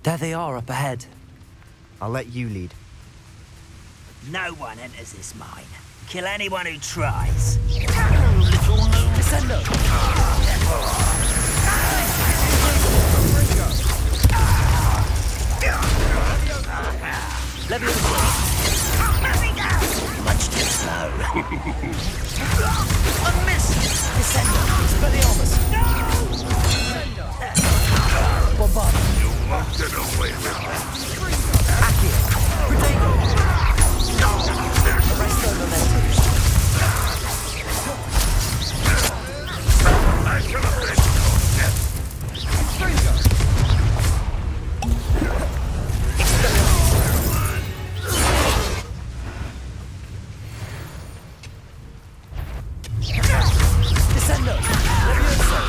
There they are up ahead. I'll let you lead. No one enters this mine. Kill anyone who tries. Descendo! Much too slow. A miss! Descendo! Expelliarmus! Bombard! You won't get away with it. Accio! Protego! Arresto Momentum! I shall avenge your death. Descendo! Levioso!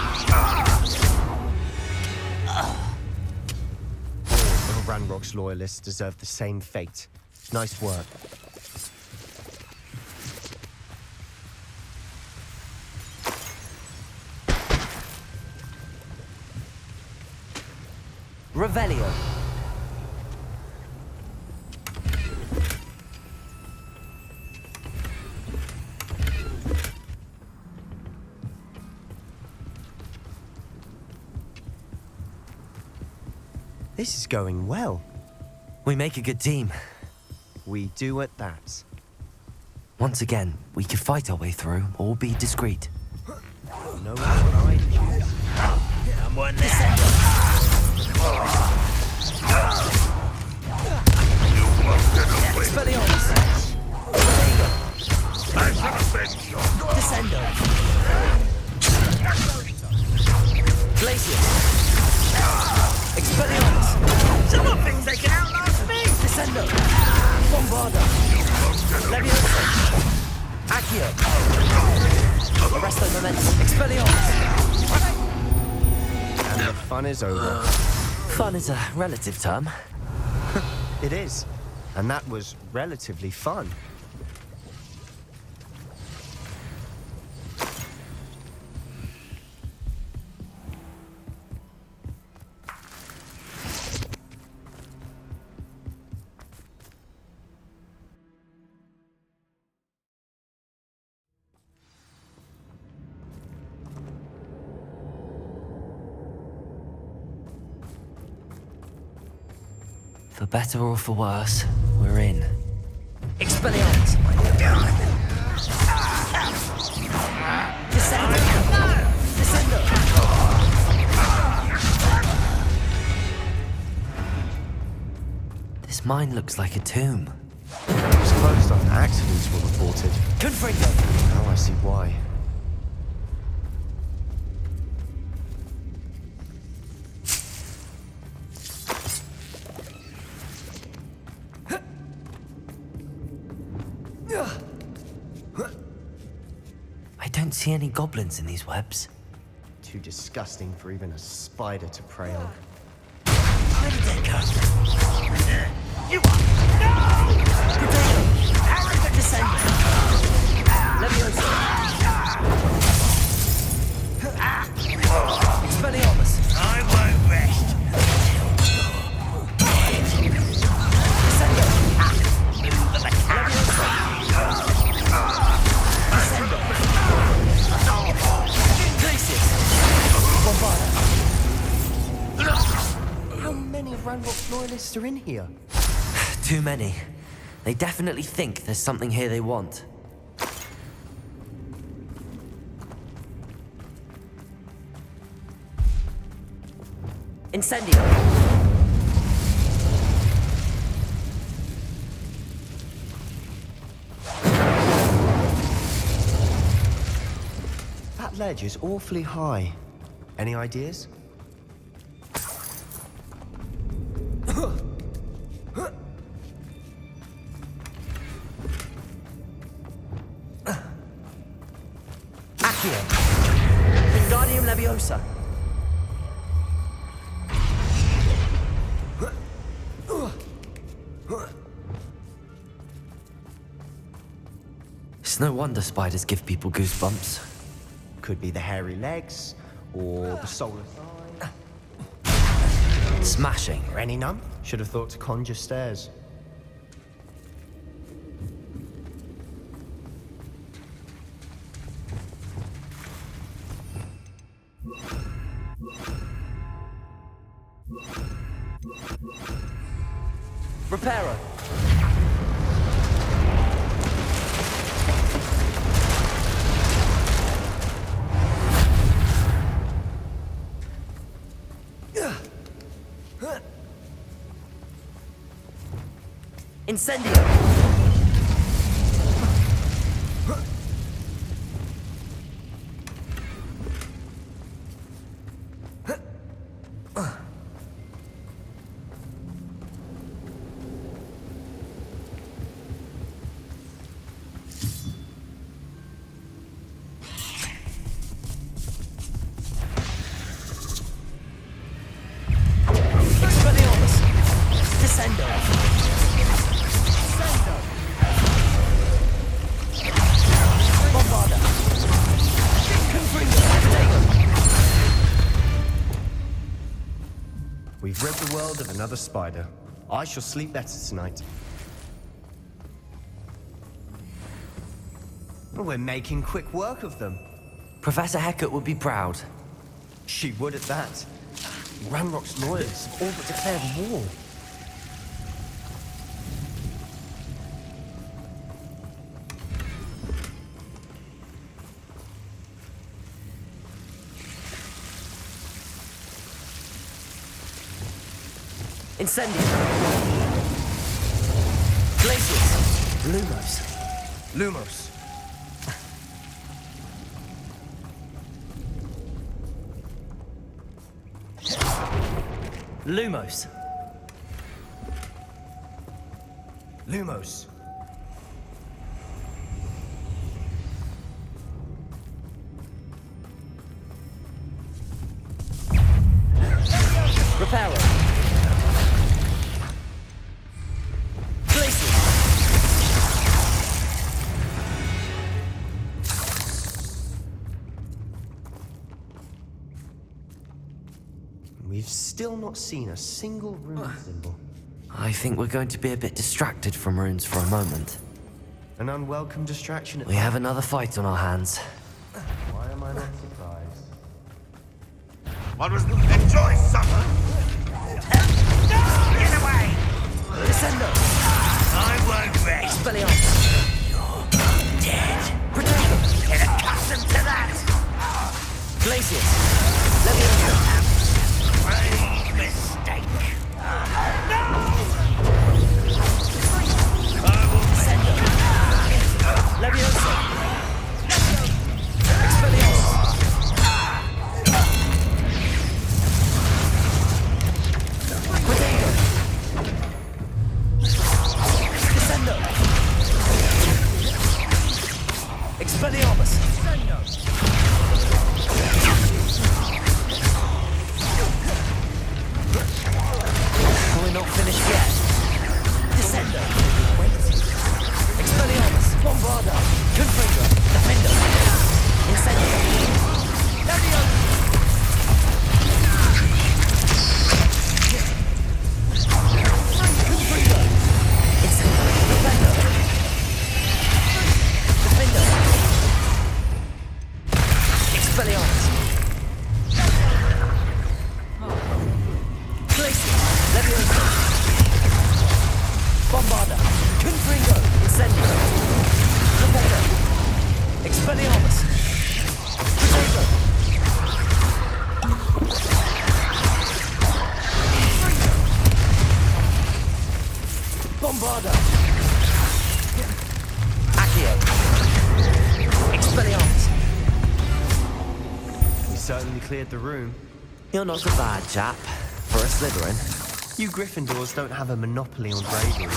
All of Ranrock's loyalists deserve the same fate. Nice work. Revelio! This is going well. We make a good team. We do at that. Once again, we could fight our way through or be discreet. No what I choose. Someone there. You won't get away with it. Expelliarmus! I shall avenge your death. Descendo! Glacius! Expelliarmus! Someone thinks they can outlast me! Descendo! Bombarda! Levioso! Accio! Arresto Momentum! Expelliarmus! And the fun is over. Fun is a relative term. It is. And that was relatively fun. For better or for worse, we're in. Expelliarmus! Descendo! Descendo! This mine looks like a tomb. It was closed after accidents were reported. Confringo! Now I see why. I don't see any goblins in these webs. Too disgusting for even a spider to prey on. Where did they go? You are... No! Potato! Arrogant descender! Levioso! Expelliarmus! I won't rest. Descendo! Move the cat. Descendo! Glacius! Bombarda! How many of Ranrock's loyalists are in here? Too many. They definitely think there's something here they want. Incendio! That ledge is awfully high. Any ideas? Accio! Wingardium Leviosa! It's no wonder spiders give people goosebumps. Could be the hairy legs, or the soulless eye. Smashing. Or any none? Should have thought to conjure stairs. Reparo. Incendio. We've rid the world of another spider. I shall sleep better tonight. We're making quick work of them. Professor Hecat would be proud. She would at that. Ranrock's lawyers have all but declared war. Incendio. Glaciers. Lumos. Lumos. Lumos. Lumos. Reparo. Glaciers. We've still not seen a single rune symbol. I think we're going to be a bit distracted from runes for a moment. An unwelcome distraction at We have another fight on our hands. Why am I not surprised? What was the... Enjoy supper! Get away! Descendo. I won't rest. Expelliarmus. You're dead. Protego. Get accustomed to that. Glaciers. Levioso. Grave mistake. Levioso. Expelliarmus. Protego. Descendo. Expelliarmus. We're not finished yet. Descendo. Expelliarmus. Bombarda. Confringo. Defendo. Incendio. Levioso. Confringo. Incendio. Defendo. Defendo. Expelliarmus. Glacier. Levioso. Bombarda. Confringo. Incendio. Defendo. Expelliarmus. Protego. Bombarda. Accio. Expelliarmus. We certainly cleared the room. You're not a bad chap for a Slytherin. You Gryffindors don't have a monopoly on bravery, you know.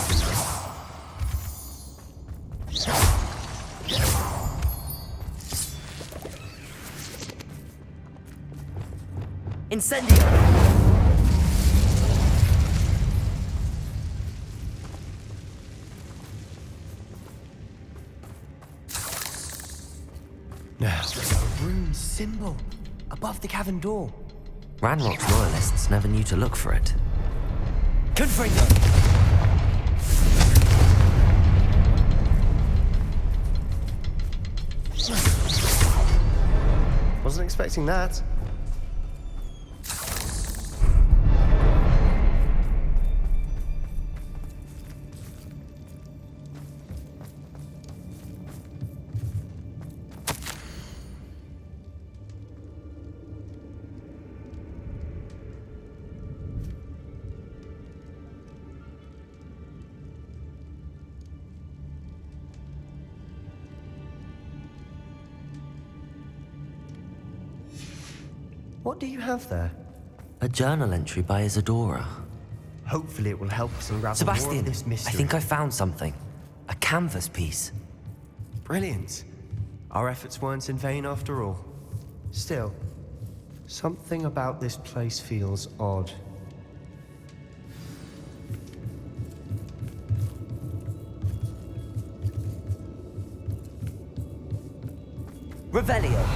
Incendio. Now, a rune symbol above the cavern door. Ranrock's loyalists never knew to look for it. Confringo! Wasn't expecting that. What do you have there? A journal entry by Isadora. Hopefully it will help us unravel more Sebastian, of this I mystery. think I found something. A canvas piece. Brilliant. Our efforts weren't in vain after all. Still, something about this place feels odd. Revelio.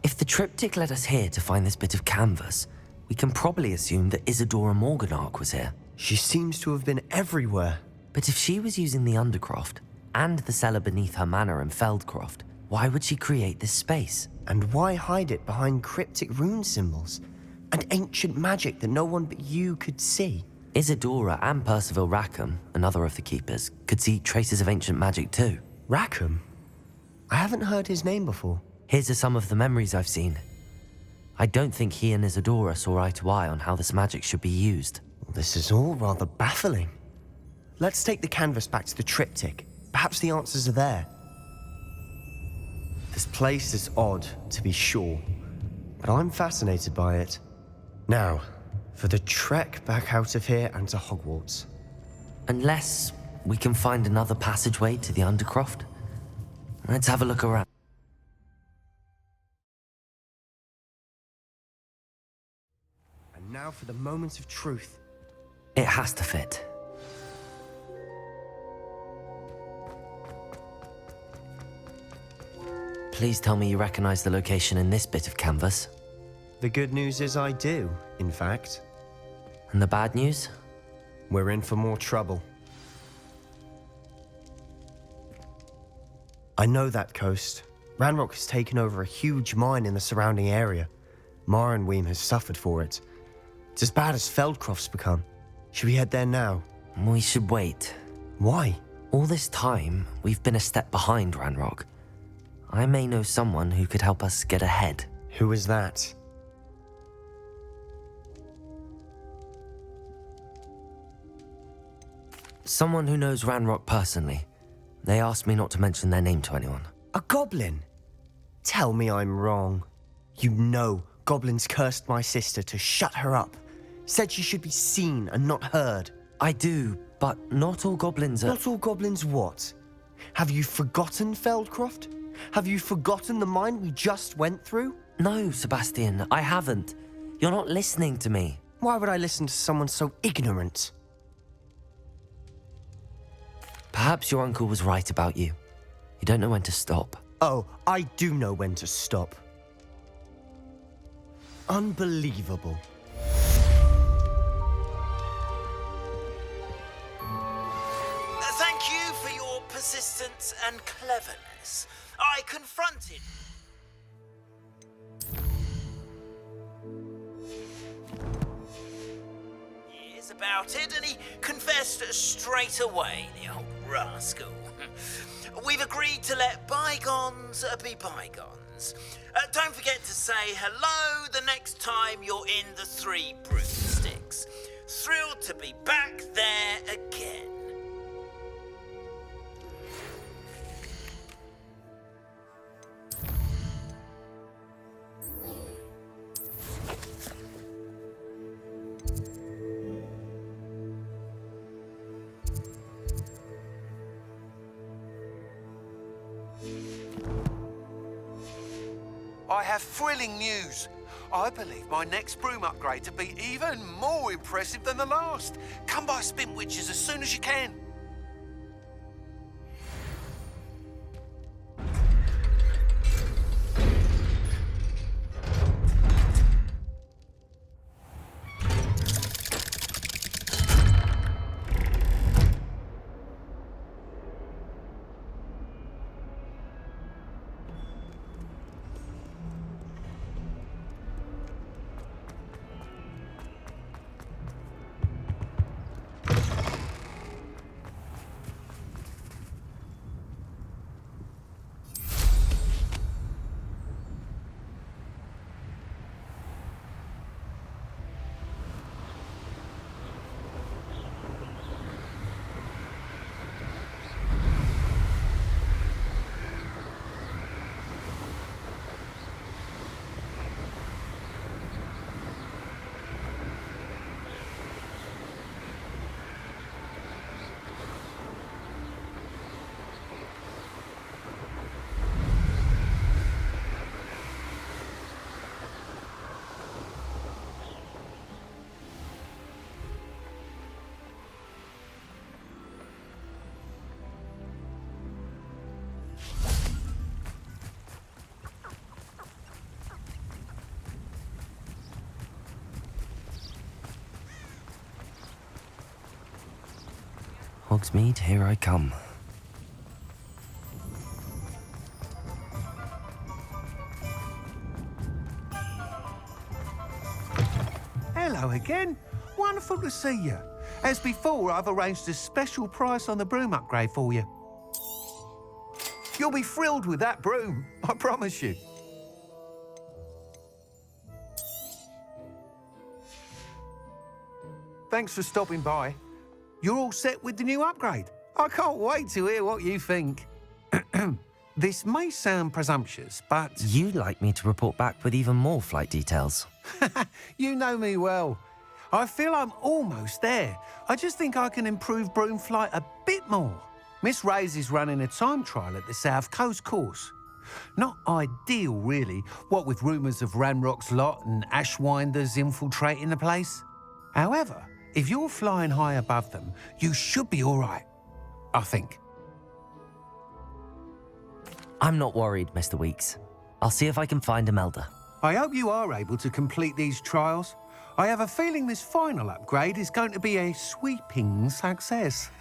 If the triptych led us here to find this bit of canvas, we can probably assume that Isadora Morganark was here. She seems to have been everywhere. But if she was using the Undercroft and the cellar beneath her manor in Feldcroft, why would she create this space? And why hide it behind cryptic rune symbols? And ancient magic that no one but you could see? Isadora and Percival Rackham, another of the Keepers, could see traces of ancient magic too. Rackham? I haven't heard his name before. Here's some of the memories I've seen. I don't think he and Isadora saw eye to eye on how this magic should be used. This is all rather baffling. Let's take the canvas back to the triptych. Perhaps the answers are there. This place is odd, to be sure, but I'm fascinated by it. Now, for the trek back out of here and to Hogwarts. Unless we can find another passageway to the Undercroft. Let's have a look around. And now for the moment of truth. It has to fit. Please tell me you recognize the location in this bit of canvas. The good news is I do, in fact. And the bad news? We're in for more trouble. I know that coast. Ranrock has taken over a huge mine in the surrounding area. Marenweem has suffered for it. It's as bad as Feldcroft's become. Should we head there now? We should wait. Why? All this time, we've been a step behind Ranrock. I may know someone who could help us get ahead. Who is that? Someone who knows Ranrock personally. They asked me not to mention their name to anyone. A goblin? Tell me I'm wrong. You know goblins cursed my sister to shut her up. Said she should be seen and not heard. I do, but not all goblins are... Not all goblins what? Have you forgotten Feldcroft? Have you forgotten the mine we just went through? No, Sebastian, I haven't. You're not listening to me. Why would I listen to someone so ignorant? Perhaps your uncle was right about you. You don't know when to stop. Oh, I do know when to stop. Unbelievable. Thank you for your persistence and cleverness. I confronted... years about it, and he confessed straight away, the old rascal. We've agreed to let bygones be bygones. Don't forget to say hello the next time you're in the Three Broomsticks. Thrilled to be back there again. I have thrilling news. I believe my next broom upgrade to be even more impressive than the last. Come by Spintwitches as soon as you can. Hogsmeade, here I come. Hello again. Wonderful to see you. As before, I've arranged a special price on the broom upgrade for you. You'll be thrilled with that broom, I promise you. Thanks for stopping by. You're all set with the new upgrade. I can't wait to hear what you think. This may sound presumptuous, but... You'd like me to report back with even more flight details. You know me well. I feel I'm almost there. I just think I can improve broom flight a bit more. Miss Ray's is running a time trial at the South Coast course. Not ideal, really, what with rumours of Ranrock's lot and Ashwinders infiltrating the place. However, if you're flying high above them, you should be all right, I think. I'm not worried, Mr. Weeks. I'll see if I can find Imelda. I hope you are able to complete these trials. I have a feeling this final upgrade is going to be a sweeping success.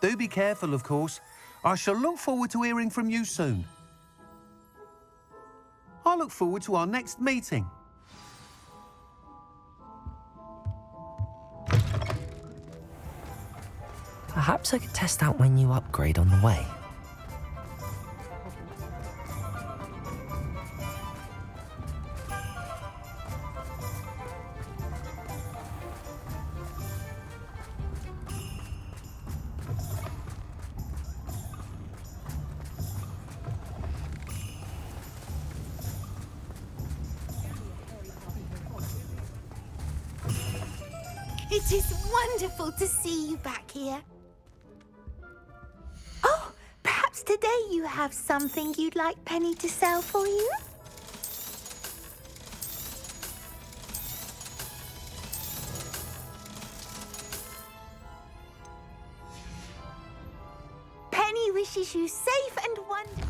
Do be careful, of course. I shall look forward to hearing from you soon. I look forward to our next meeting. Perhaps I could test out my new upgrade on the way. It is wonderful to see you back here. Oh, perhaps today you have something you'd like Penny to sell for you? Penny wishes you safe and wonderful.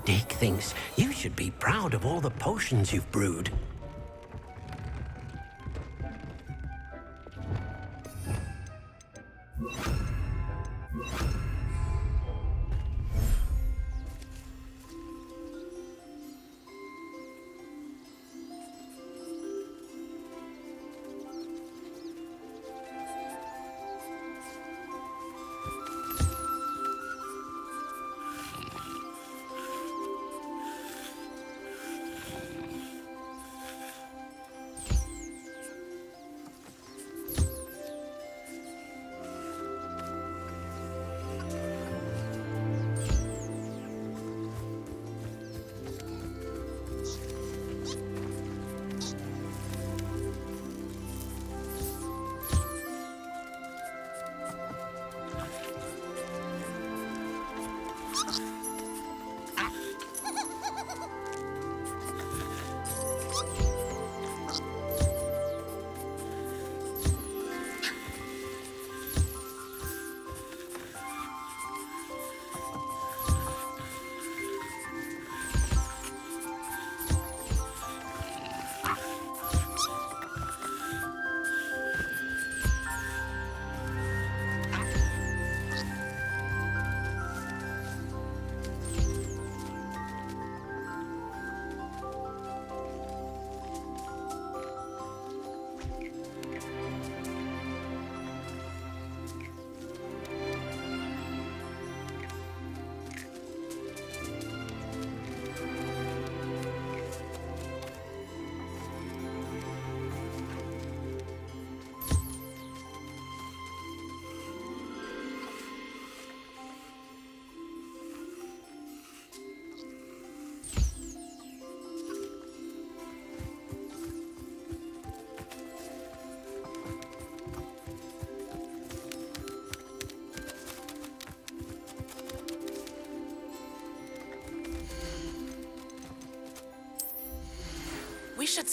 Dick thinks you should be proud of all the potions you've brewed.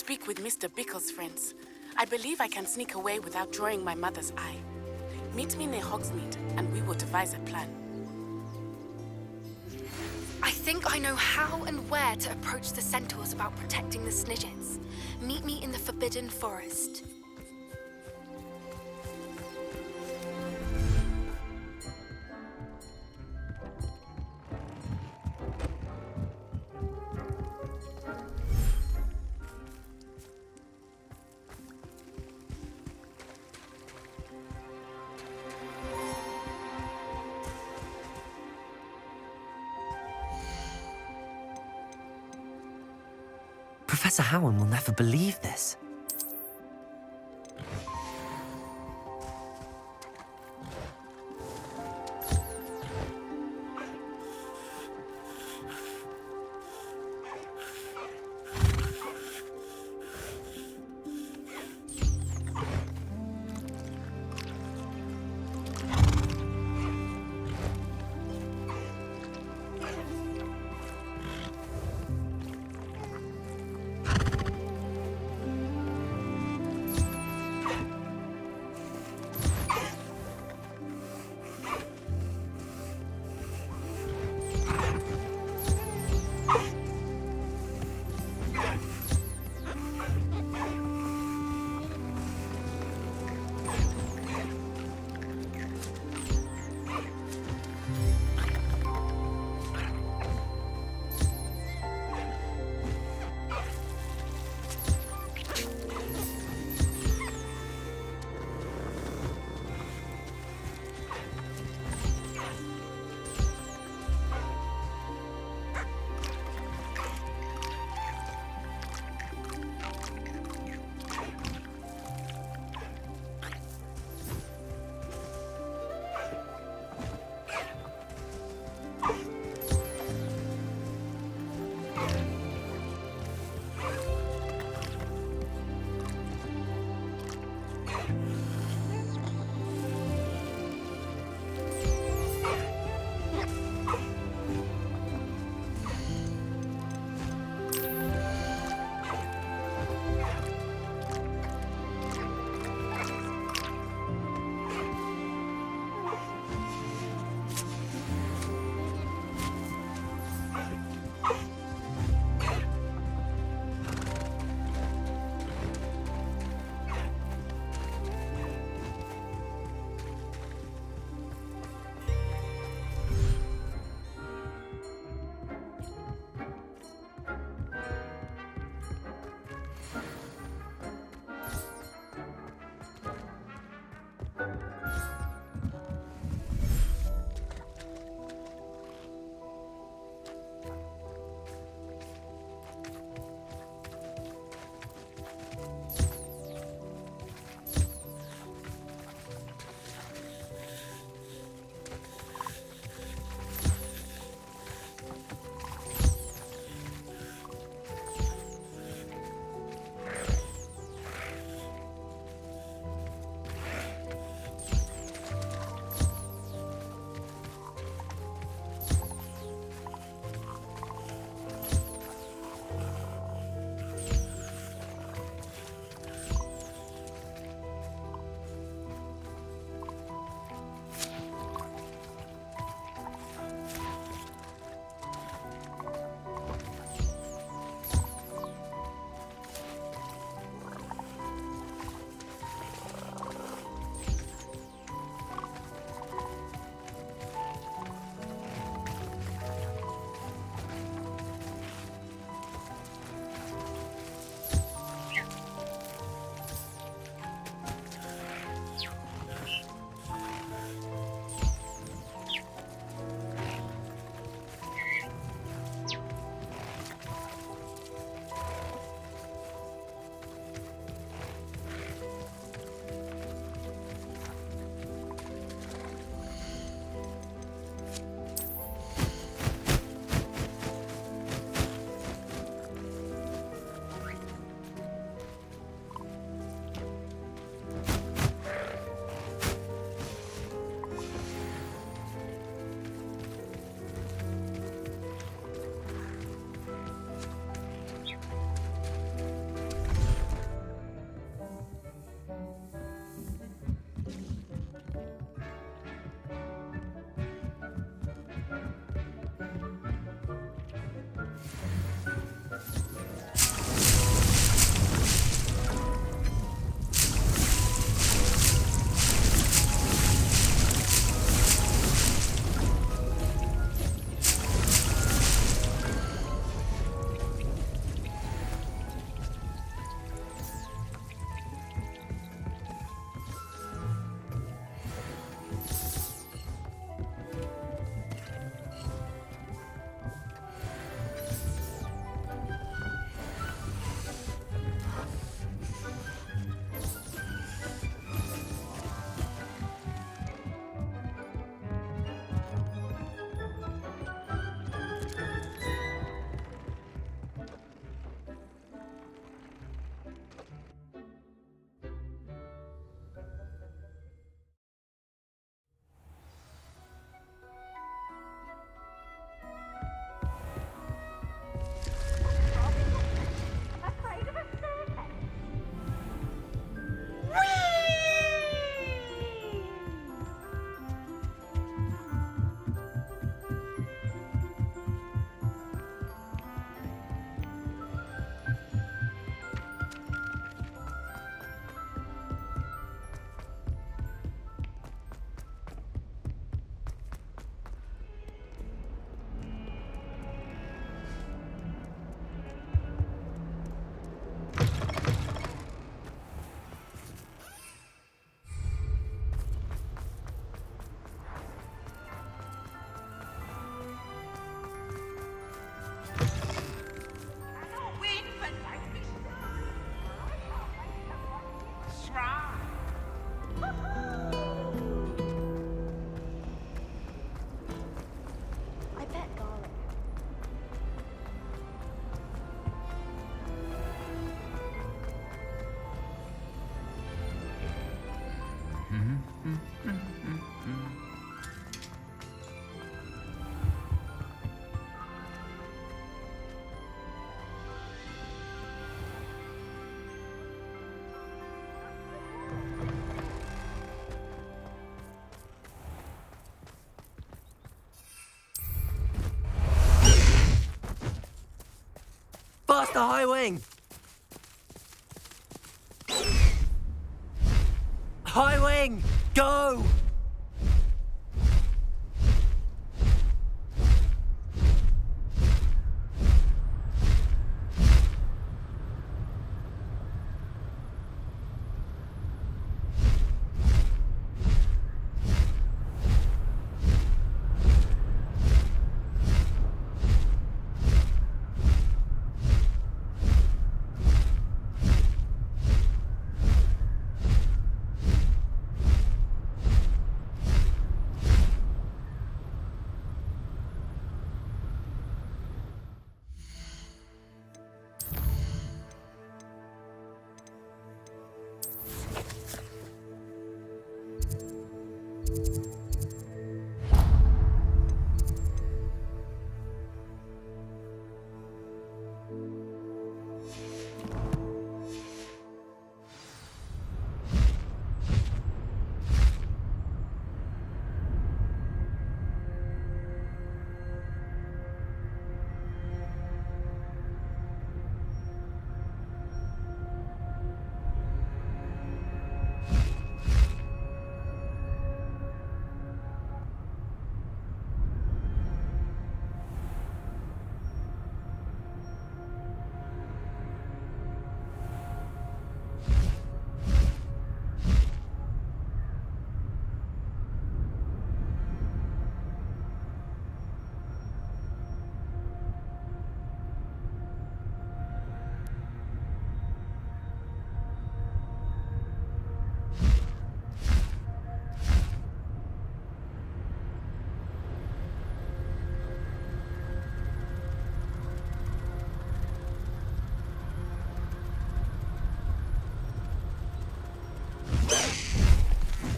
speak with Mr. Bickle's friends. I believe I can sneak away without drawing my mother's eye. Meet me near Hogsmeade, and we will devise a plan. I think I know how and where to approach the centaurs about protecting the Snidgets. Meet me in the Forbidden Forest. Professor Howard will never believe this. Faster, High Wing! High Wing, go!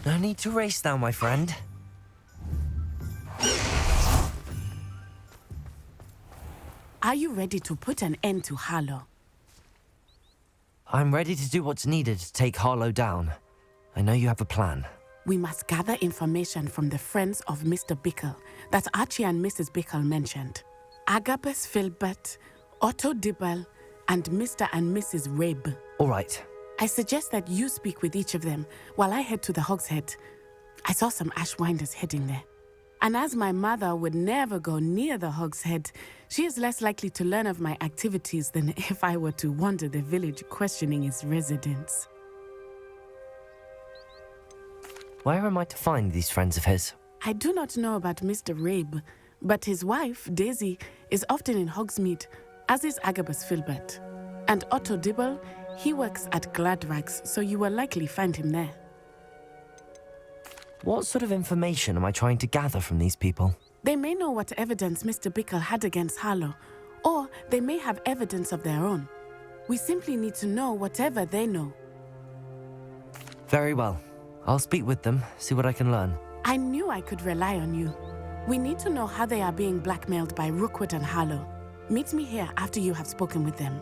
No need to race now, my friend. Are you ready to put an end to Harlow? I'm ready to do what's needed to take Harlow down. I know you have a plan. We must gather information from the friends of Mr. Bickle that Archie and Mrs. Bickle mentioned. Agabus Filbert, Otto Dibble, and Mr. and Mrs. Rabe. All right. I suggest that you speak with each of them while I head to the Hog's Head. I saw some Ashwinders heading there. And as my mother would never go near the Hog's Head, she is less likely to learn of my activities than if I were to wander the village questioning its residents. Where am I to find these friends of his? I do not know about Mr. Rabe, but his wife, Daisy, is often in Hogsmeade, as is Agabus Filbert. And Otto Dibble, he works at Gladrags, so you will likely find him there. What sort of information am I trying to gather from these people? They may know what evidence Mr. Bickle had against Harlow, or they may have evidence of their own. We simply need to know whatever they know. Very well. I'll speak with them, see what I can learn. I knew I could rely on you. We need to know how they are being blackmailed by Rookwood and Harlow. Meet me here after you have spoken with them.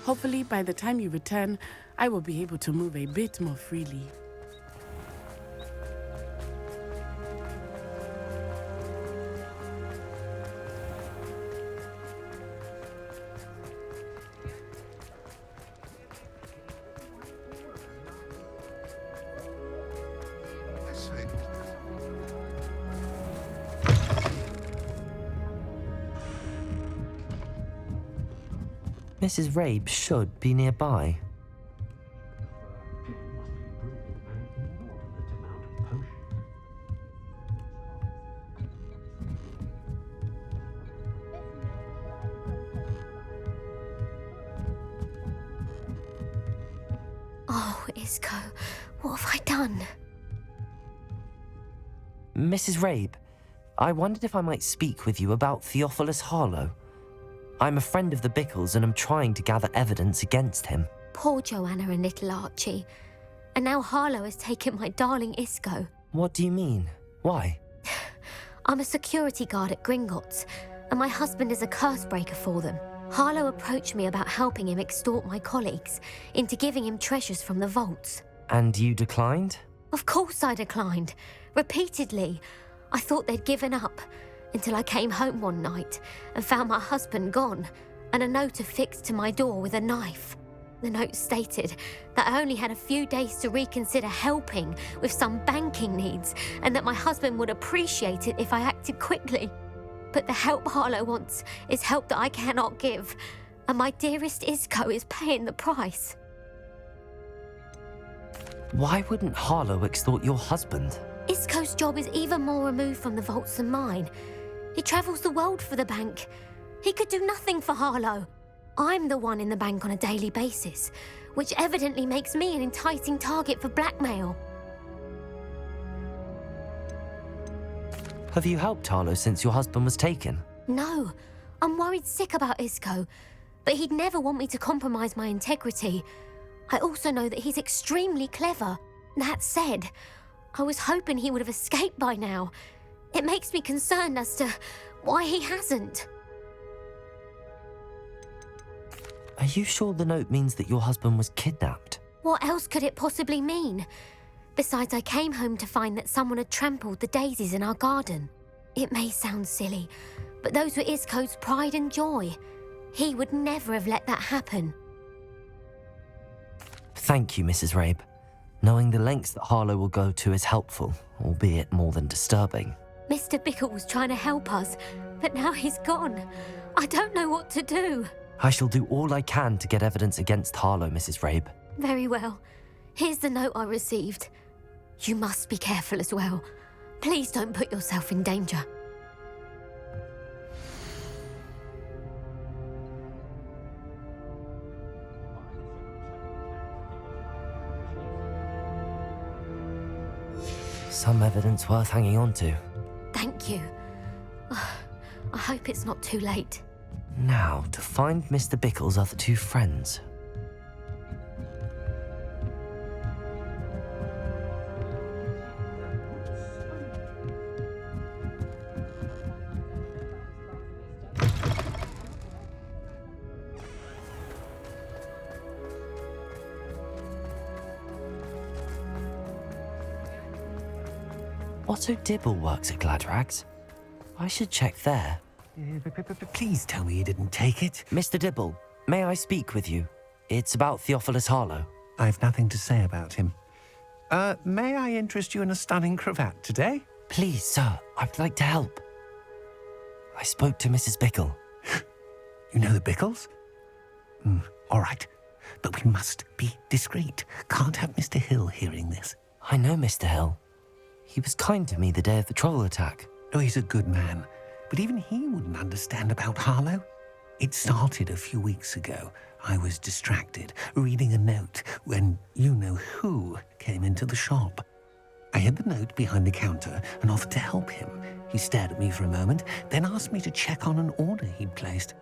Hopefully, by the time you return, I will be able to move a bit more freely. Mrs. Rabe should be nearby. Oh, Isco, what have I done? Mrs. Rabe, I wondered if I might speak with you about Theophilus Harlow. I'm a friend of the Bickles and I'm trying to gather evidence against him. Poor Joanna and little Archie. And now Harlow has taken my darling Isco. What do you mean? Why? I'm a security guard at Gringotts, and my husband is a curse breaker for them. Harlow approached me about helping him extort my colleagues into giving him treasures from the vaults. And you declined? Of course I declined. Repeatedly. I thought they'd given up, until I came home one night and found my husband gone, and a note affixed to my door with a knife. The note stated that I only had a few days to reconsider helping with some banking needs and that my husband would appreciate it if I acted quickly. But the help Harlow wants is help that I cannot give, and my dearest Isco is paying the price. Why wouldn't Harlow extort your husband? Isco's job is even more removed from the vaults than mine. He travels the world for the bank. He could do nothing for Harlow. I'm the one in the bank on a daily basis, which evidently makes me an enticing target for blackmail. Have you helped Harlow since your husband was taken? No, I'm worried sick about Isco, but he'd never want me to compromise my integrity. I also know that he's extremely clever. That said, I was hoping he would have escaped by now. It makes me concerned as to why he hasn't. Are you sure the note means that your husband was kidnapped? What else could it possibly mean? Besides, I came home to find that someone had trampled the daisies in our garden. It may sound silly, but those were Isco's pride and joy. He would never have let that happen. Thank you, Mrs. Rabe. Knowing the lengths that Harlow will go to is helpful, albeit more than disturbing. Mr. Bickle was trying to help us, but now he's gone. I don't know what to do. I shall do all I can to get evidence against Harlow, Mrs. Rabe. Very well. Here's the note I received. You must be careful as well. Please don't put yourself in danger. Some evidence worth hanging on to. Thank you. I hope it's not too late. Now, to find Mr. Bickle's other two friends. Otto Dibble works at Gladrags. I should check there. Please tell me you didn't take it. Mr. Dibble, may I speak with you? It's about Theophilus Harlow. I've nothing to say about him. May I interest you in a stunning cravat today? Please, sir, I'd like to help. I spoke to Mrs. Bickle. You know the Bickles? All right, but we must be discreet. Can't have Mr. Hill hearing this. I know Mr. Hill. He was kind to me the day of the troll attack. Oh, he's a good man, but even he wouldn't understand about Harlow. It started a few weeks ago. I was distracted, reading a note, when you-know-who came into the shop. I hid the note behind the counter and offered to help him. He stared at me for a moment, then asked me to check on an order he'd placed.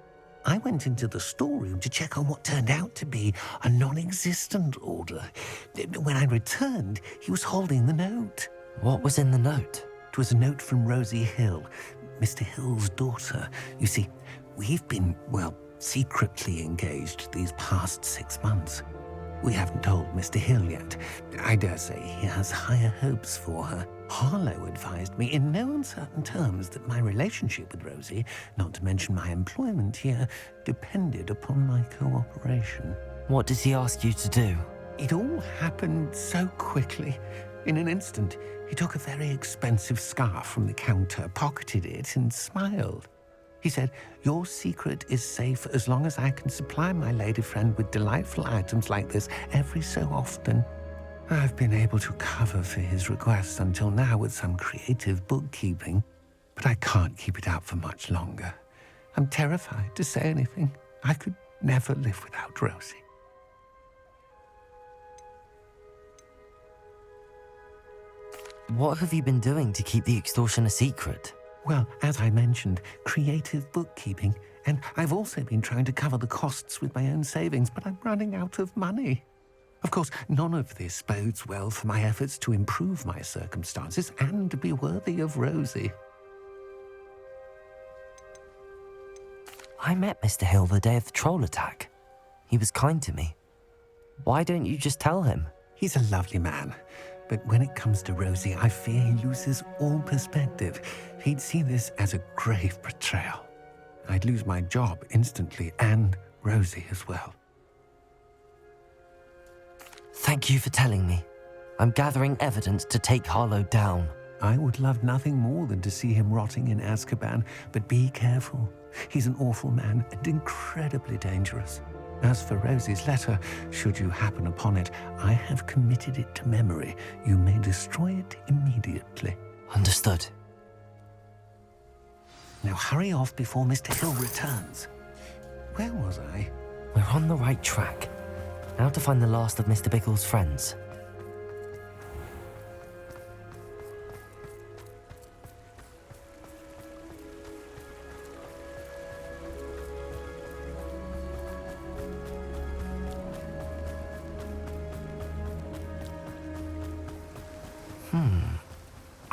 I went into the storeroom to check on what turned out to be a non-existent order. When I returned, he was holding the note. What was in the note? It was a note from Rosie Hill, Mr. Hill's daughter. You see, we've been, secretly engaged these past 6 months. We haven't told Mr. Hill yet. I dare say he has higher hopes for her. Harlow advised me in no uncertain terms that my relationship with Rosie, not to mention my employment here, depended upon my cooperation. What does he ask you to do? It all happened so quickly. In an instant, he took a very expensive scarf from the counter, pocketed it, and smiled. He said, "Your secret is safe as long as I can supply my lady friend with delightful items like this every so often." I've been able to cover for his requests until now with some creative bookkeeping, but I can't keep it up for much longer. I'm terrified to say anything. I could never live without Rosie. What have you been doing to keep the extortion a secret? Well, as I mentioned, creative bookkeeping. And I've also been trying to cover the costs with my own savings, but I'm running out of money. Of course, none of this bodes well for my efforts to improve my circumstances and to be worthy of Rosie. I met Mr. Hill the day of the troll attack. He was kind to me. Why don't you just tell him? He's a lovely man. But when it comes to Rosie, I fear he loses all perspective. He'd see this as a grave betrayal. I'd lose my job instantly, and Rosie as well. Thank you for telling me. I'm gathering evidence to take Harlow down. I would love nothing more than to see him rotting in Azkaban, but be careful. He's an awful man and incredibly dangerous. As for Rosie's letter, should you happen upon it, I have committed it to memory. You may destroy it immediately. Understood. Now hurry off before Mr. Hill returns. Where was I? We're on the right track. Now to find the last of Mr. Bickle's friends.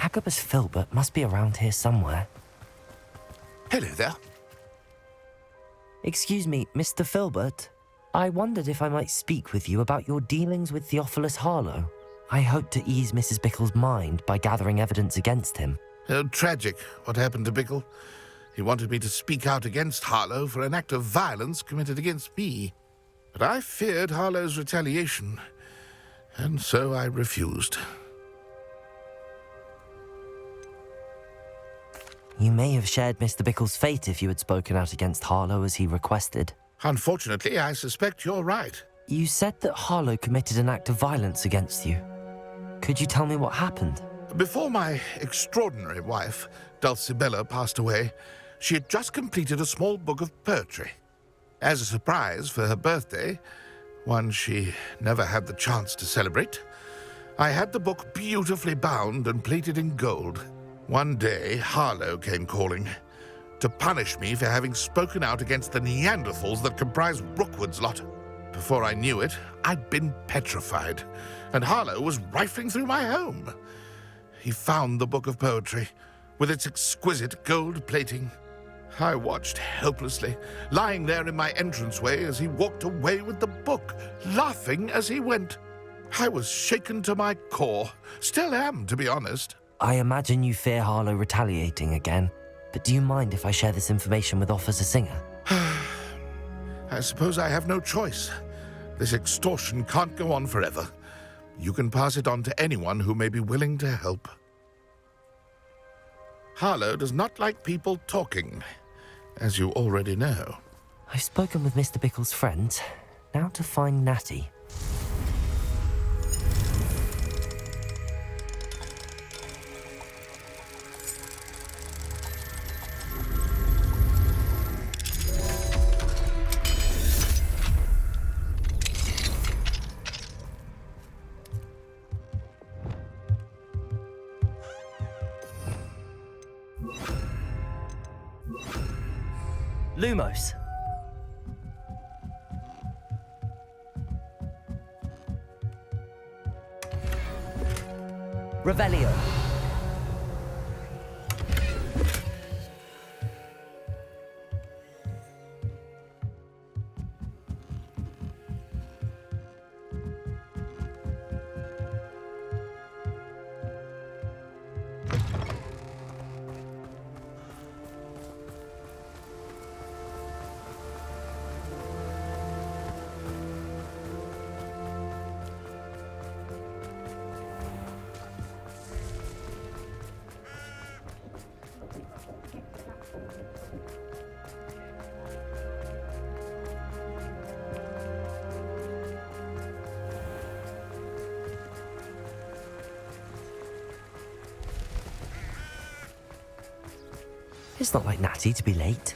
Agabus Filbert must be around here somewhere. Hello there. Excuse me, Mr. Filbert. I wondered if I might speak with you about your dealings with Theophilus Harlow. I hope to ease Mrs. Bickle's mind by gathering evidence against him. Oh, tragic what happened to Bickle. He wanted me to speak out against Harlow for an act of violence committed against me. But I feared Harlow's retaliation, and so I refused. You may have shared Mr. Bickle's fate if you had spoken out against Harlow as he requested. Unfortunately, I suspect you're right. You said that Harlow committed an act of violence against you. Could you tell me what happened? Before my extraordinary wife, Dulcibella, passed away, she had just completed a small book of poetry. As a surprise for her birthday, one she never had the chance to celebrate, I had the book beautifully bound and plated in gold. One day, Harlow came calling to punish me for having spoken out against the Neanderthals that comprise Rookwood's lot. Before I knew it, I'd been petrified, and Harlow was rifling through my home. He found the book of poetry, with its exquisite gold plating. I watched helplessly, lying there in my entranceway as he walked away with the book, laughing as he went. I was shaken to my core. Still am, to be honest. I imagine you fear Harlow retaliating again, but do you mind if I share this information with Officer Singer? I suppose I have no choice. This extortion can't go on forever. You can pass it on to anyone who may be willing to help. Harlow does not like people talking, as you already know. I've spoken with Mr. Bickle's friends. Now to find Natty. Lumos. Revelio. It's not like Natty to be late.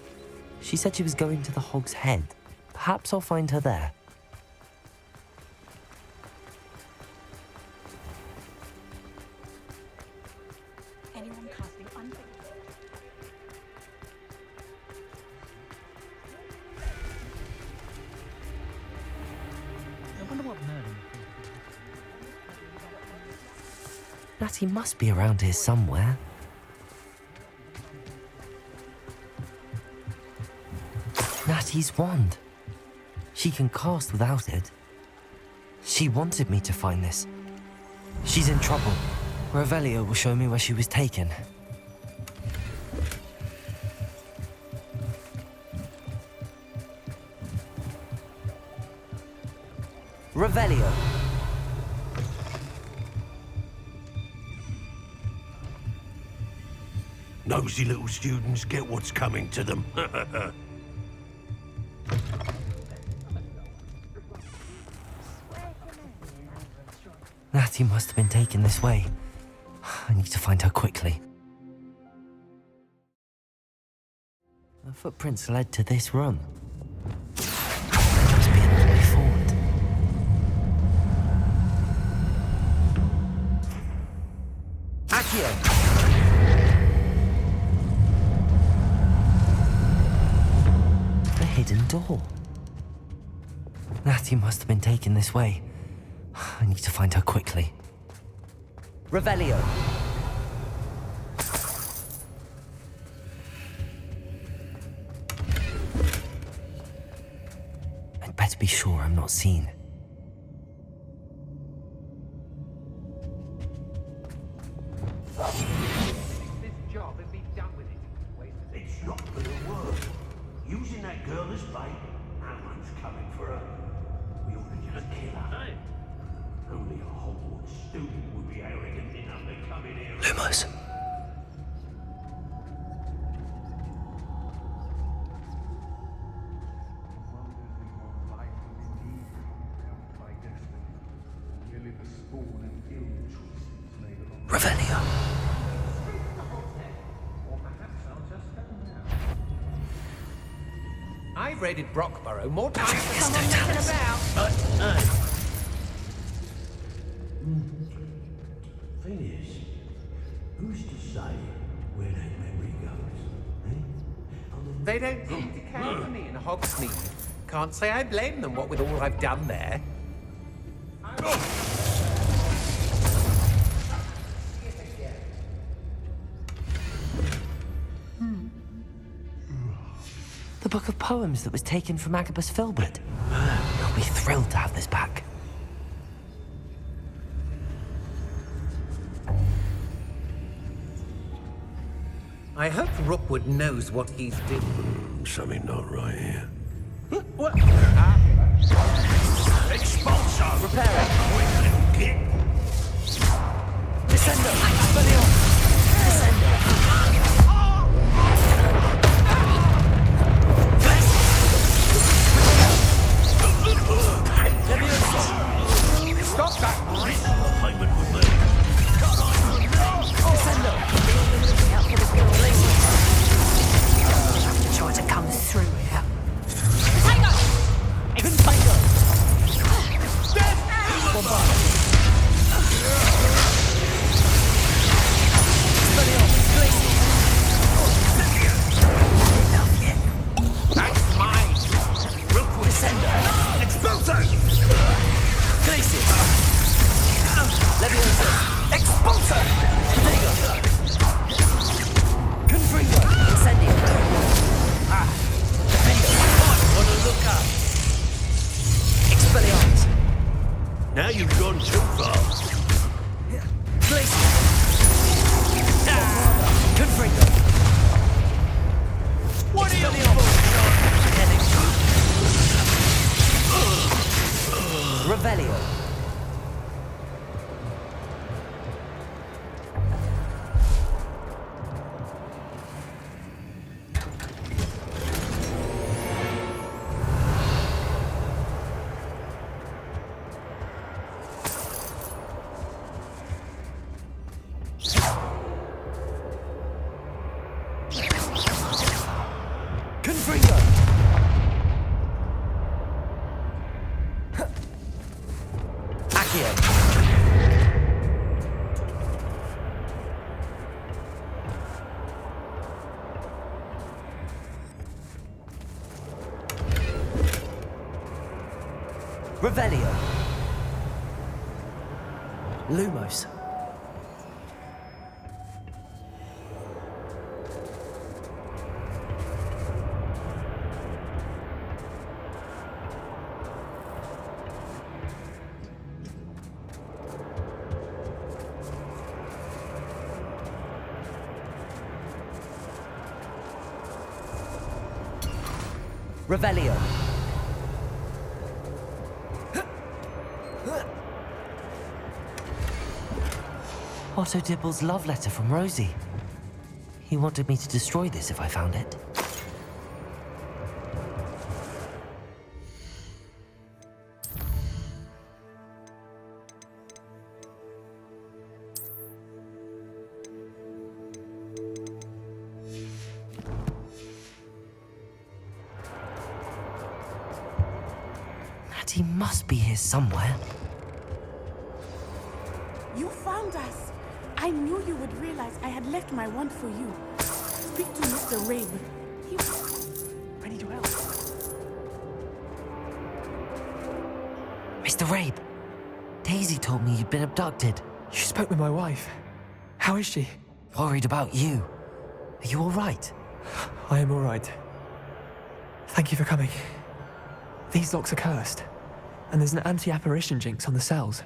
She said she was going to the Hog's Head. Perhaps I'll find her there. Anyone casting unfavorable. I wonder what Merlin. Natty must be around here somewhere. Natty's wand. She can cast without it. She wanted me to find this. She's in trouble. Revelio will show me where she was taken. Revelio. Nosy little students get what's coming to them. Natty must have been taken this way. I need to find her quickly. The footprints led to this room. There must be another way forward. Accio! The hidden door. Natty must have been taken this way. I need to find her quickly. Revelio. I'd better be sure I'm not seen. This job and be done with it. It's not gonna work. Using that girl as bait, no one's coming for her. We ought to just kill her. Only a Hogwarts student would be arrogant enough to come in here. Lumos. Revelio. I've raided Brockborough more times than Yes, someone don't tell messing us. about. Thing is, who's to say where that memory goes? Eh? They don't seem to care for me in Hogsmeade. Can't say I blame them, what with all I've done there. The book of poems that was taken from Agabus Filbert. He'll be thrilled to have this back. I hope Rookwood knows what he's doing. Something not right here. What? Expulsor! Repairing. Quick little git! Descendo! Expellion! Descendo! Stop that! Payment with me. Descendo! Try to come through here. Contango! Bombard! Expellion! Glacier! Enough yet. That's mine! Rookwood! Descendo! Expulsor! Glacier! Leviosa! Expulsor! Contango! Confringo! Incendio! Wanna look up? Expelliarmus! Now you've gone too far. Glacier! Confringo! What are you Revelio! Confringo! Accio! Revelio! Lumos! Revelio! Otto Dibble's love letter from Rosie. He wanted me to destroy this if I found it. Natty must be here somewhere. You found us. I knew you would realize I had left my wand for you. Speak to Mr. Rabe. He was Ready to help. Mr. Rabe, Daisy told me you'd been abducted. You spoke with my wife. How is she? Worried about you. Are you all right? I am all right. Thank you for coming. These locks are cursed, and there's an anti-apparition jinx on the cells.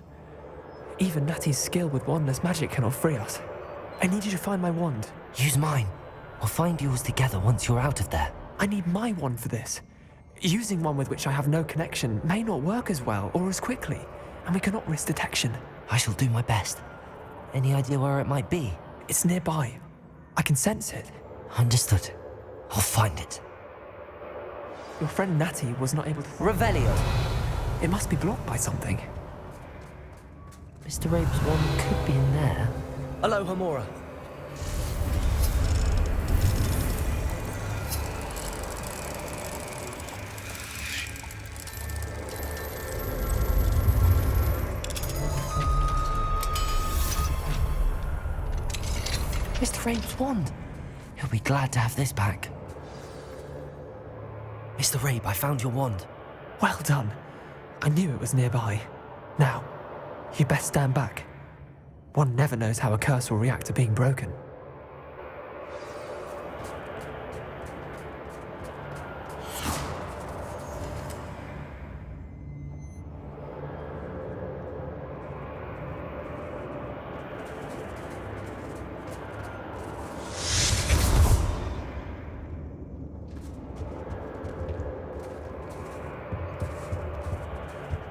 Even Natty's skill with wandless magic cannot free us. I need you to find my wand. Use mine. We'll find yours together once you're out of there. I need my wand for this. Using one with which I have no connection may not work as well or as quickly, and we cannot risk detection. I shall do my best. Any idea where it might be? It's nearby. I can sense it. Understood. I'll find it. Your friend Natty was not able to... Revelio! It must be blocked by something. Mr. Rabe's wand could be in there. Aloha, Mora. Mr. Rabe's wand. He'll be glad to have this back. Mr. Rabe, I found your wand. Well done. I knew it was nearby. Now, you best stand back. One never knows how a curse will react to being broken.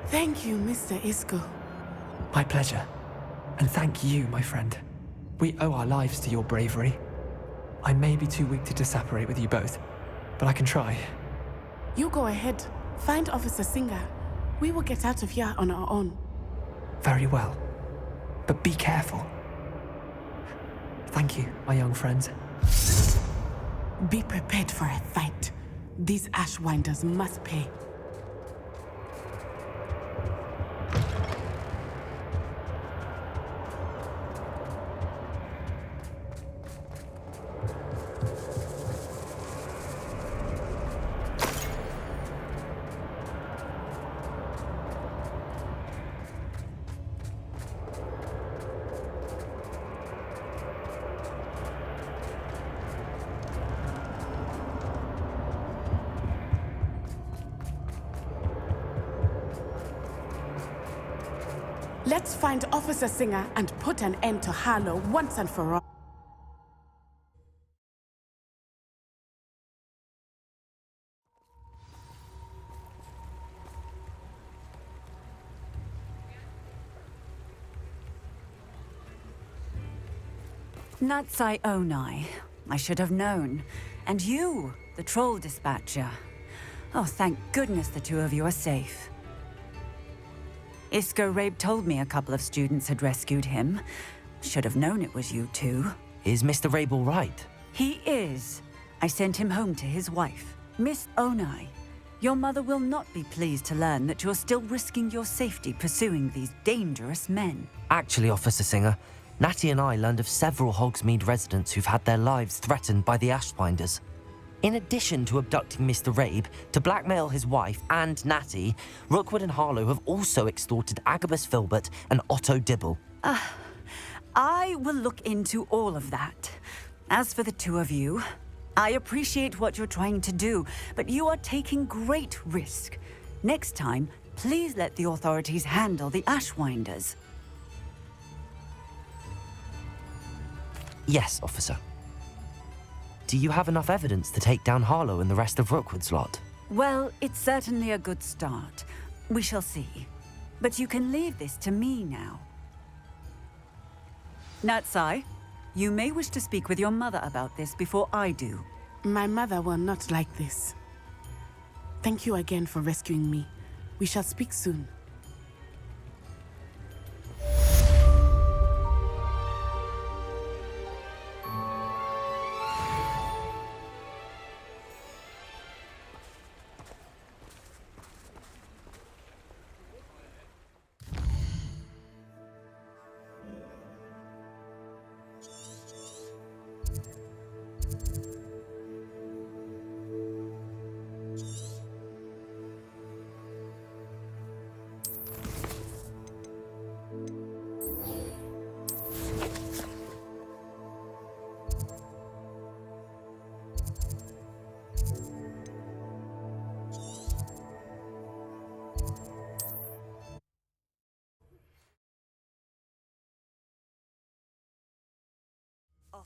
Thank you, Mr. Isco. My pleasure. And thank you, my friend. We owe our lives to your bravery. I may be too weak to disapparate with you both, but I can try. You go ahead. Find Officer Singer. We will get out of here on our own. Very well. But be careful. Thank you, my young friends. Be prepared for a fight. These Ashwinders must pay. Let's find Officer Singer and put an end to Harlow once and for all. Natsai Onai. I should have known. And you, the troll dispatcher. Oh, thank goodness the two of you are safe. Isco Rabe told me a couple of students had rescued him. Should have known it was you two. Is Mr. Rabe all right? He is. I sent him home to his wife, Miss Onai. Your mother will not be pleased to learn that you're still risking your safety pursuing these dangerous men. Actually, Officer Singer, Natty and I learned of several Hogsmeade residents who've had their lives threatened by the Ashwinders. In addition to abducting Mr. Rabe to blackmail his wife and Natty, Rookwood and Harlow have also extorted Agabus Filbert and Otto Dibble. I will look into all of that. As for the two of you, I appreciate what you're trying to do, but you are taking great risk. Next time, please let the authorities handle the Ashwinders. Yes, officer. Do you have enough evidence to take down Harlow and the rest of Rookwood's lot? Well, it's certainly a good start. We shall see. But you can leave this to me now. Natsai, you may wish to speak with your mother about this before I do. My mother will not like this. Thank you again for rescuing me. We shall speak soon.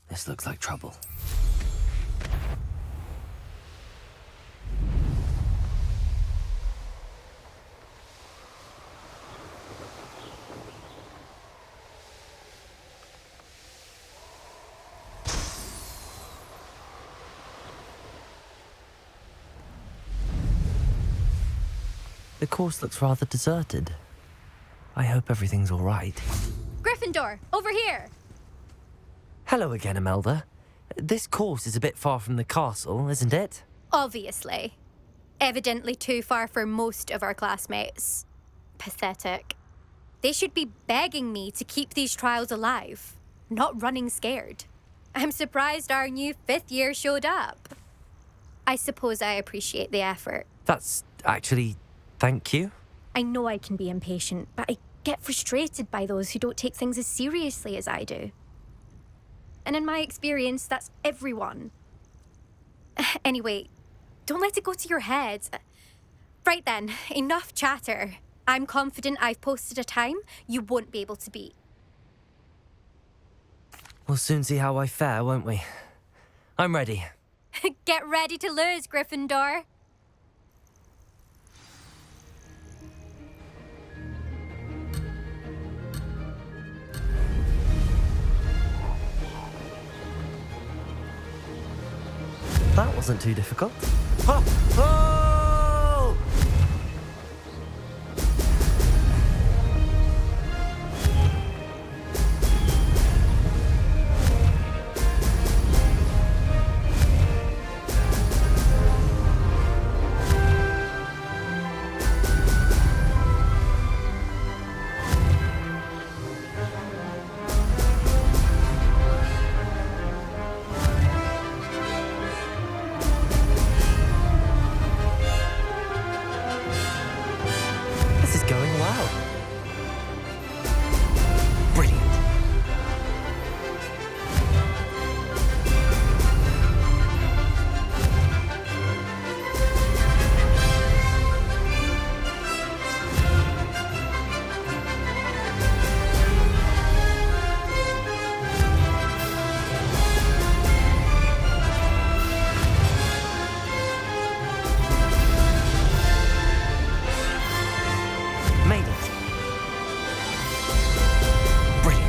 This looks like trouble. The course looks rather deserted. I hope everything's all right. Gryffindor, over here! Hello again, Imelda. This course is a bit far from the castle, isn't it? Obviously. Evidently too far for most of our classmates. Pathetic. They should be begging me to keep these trials alive, not running scared. I'm surprised our new 5th year showed up. I suppose I appreciate the effort. That's actually... thank you. I know I can be impatient, but I get frustrated by those who don't take things as seriously as I do. And in my experience, that's everyone. Anyway, don't let it go to your head. Right then, enough chatter. I'm confident I've posted a time you won't be able to beat. We'll soon see how I fare, won't we? I'm ready. Get ready to lose, Gryffindor. That wasn't too difficult. Ha! Oh! This is going well. Brilliant. Made it. Brilliant.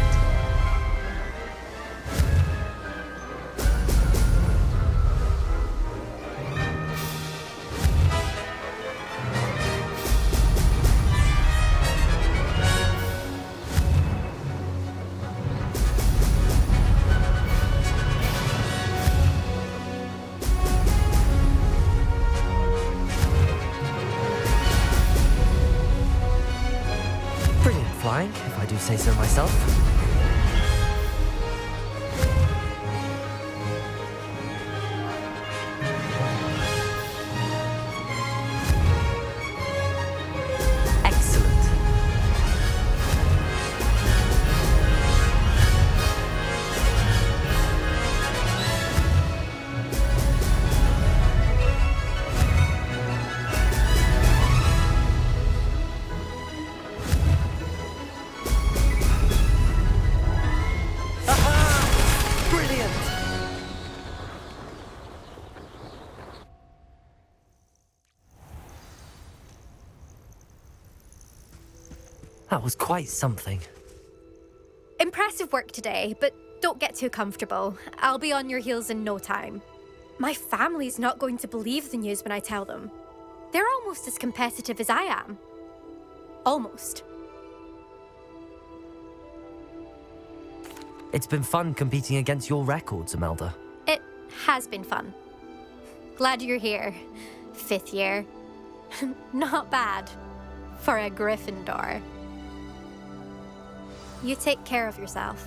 Brilliant flying, if I do say so myself. Excellent. Aha! Brilliant! That was quite something. Impressive work today, but don't get too comfortable. I'll be on your heels in no time. My family's not going to believe the news when I tell them. They're almost as competitive as I am. Almost. It's been fun competing against your records, Imelda. It has been fun. Glad you're here. 5th year. Not bad for a Gryffindor. You take care of yourself.